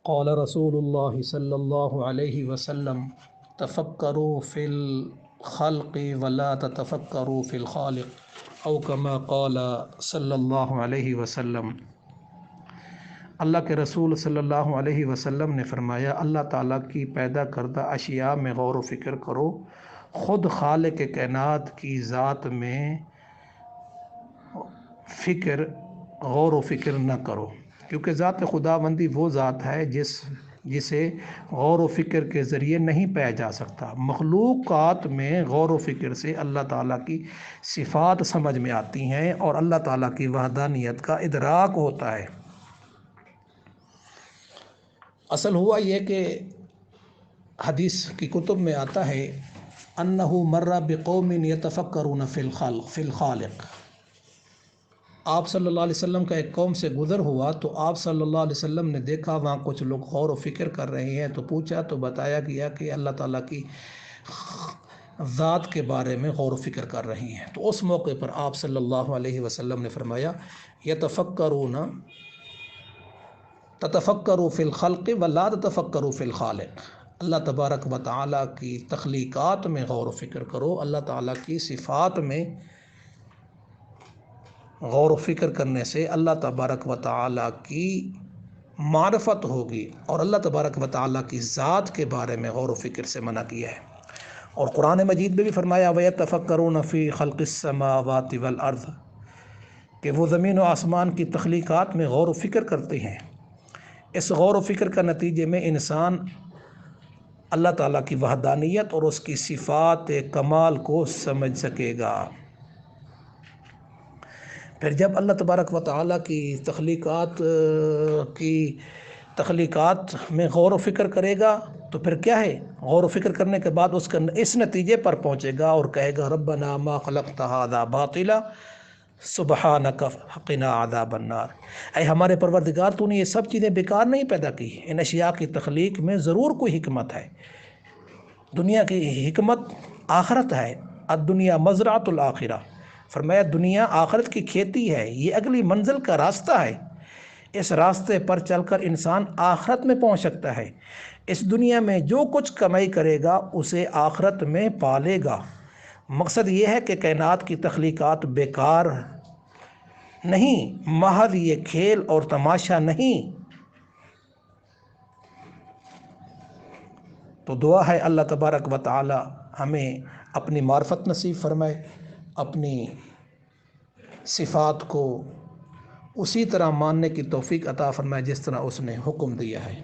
قال رسول اللہ صلی اللہ علیہ وسلم تفکروا فی الخلق ولا تتفکروا فی الخالق او کما قال صلی اللہ علیہ وسلم۔ اللہ کے رسول صلی اللہ علیہ وسلم نے فرمایا، اللہ تعالیٰ کی پیدا کردہ اشیاء میں غور و فکر کرو، خود خالق کائنات کی ذات میں غور و فکر نہ کرو، کیونکہ ذات خداوندی وہ ذات ہے جسے غور و فکر کے ذریعے نہیں پایا جا سکتا۔ مخلوقات میں غور و فکر سے اللہ تعالیٰ کی صفات سمجھ میں آتی ہیں اور اللہ تعالیٰ کی وحدانیت کا ادراک ہوتا ہے۔ اصل ہوا یہ کہ حدیث کی کتب میں آتا ہے انہو مر بقوم یتفکرون فی الخالق۔ آپ صلی اللہ علیہ وسلم کا ایک قوم سے گزر ہوا تو آپ صلی اللہ علیہ وسلم نے دیکھا وہاں کچھ لوگ غور و فکر کر رہے ہیں، تو پوچھا تو بتایا گیا کہ اللہ تعالیٰ کی ذات کے بارے میں غور و فکر کر رہی ہیں۔ تو اس موقع پر آپ صلی اللہ علیہ وسلم نے فرمایا تتفکروا فی الخلق ولا تتفکروا فی الخالق۔ اللہ تبارک و تعالیٰ کی تخلیقات میں غور و فکر کرو، اللہ تعالیٰ کی صفات میں غور و فکر کرنے سے اللہ تبارک و تعالیٰ کی معرفت ہوگی، اور اللہ تبارک و تعالیٰ کی ذات کے بارے میں غور و فکر سے منع کیا ہے۔ اور قرآن مجید میں بھی فرمایا وَيَتَفَكَّرُونَ فِي خَلْقِ السَّمَاوَاتِ وَالْأَرْضِ، کہ وہ زمین و آسمان کی تخلیقات میں غور و فکر کرتے ہیں۔ اس غور و فکر کا نتیجے میں انسان اللہ تعالیٰ کی وحدانیت اور اس کی صفات کمال کو سمجھ سکے گا۔ پھر جب اللہ تبارک و تعالیٰ کی تخلیقات میں غور و فکر کرے گا تو پھر کیا ہے، غور و فکر کرنے کے بعد اس نتیجے پر پہنچے گا اور کہے گا ربنا ما خلقت ھذا باطلا سبحانک فقنا عذاب النار۔ اے ہمارے پروردگار، تو نے یہ سب چیزیں بیکار نہیں پیدا کی، ان اشیاء کی تخلیق میں ضرور کوئی حکمت ہے۔ دنیا کی حکمت آخرت ہے، الدنیا مزرعۃ الآخرہ۔ فرمایا دنیا آخرت کی کھیتی ہے، یہ اگلی منزل کا راستہ ہے، اس راستے پر چل کر انسان آخرت میں پہنچ سکتا ہے۔ اس دنیا میں جو کچھ کمائی کرے گا اسے آخرت میں پالے گا۔ مقصد یہ ہے کہ کائنات کی تخلیقات بیکار نہیں، محض یہ کھیل اور تماشا نہیں۔ تو دعا ہے اللہ تبارک و تعالی ہمیں اپنی معرفت نصیب فرمائے، اپنی صفات کو اسی طرح ماننے کی توفیق عطا فرمائے جس طرح اس نے حکم دیا ہے۔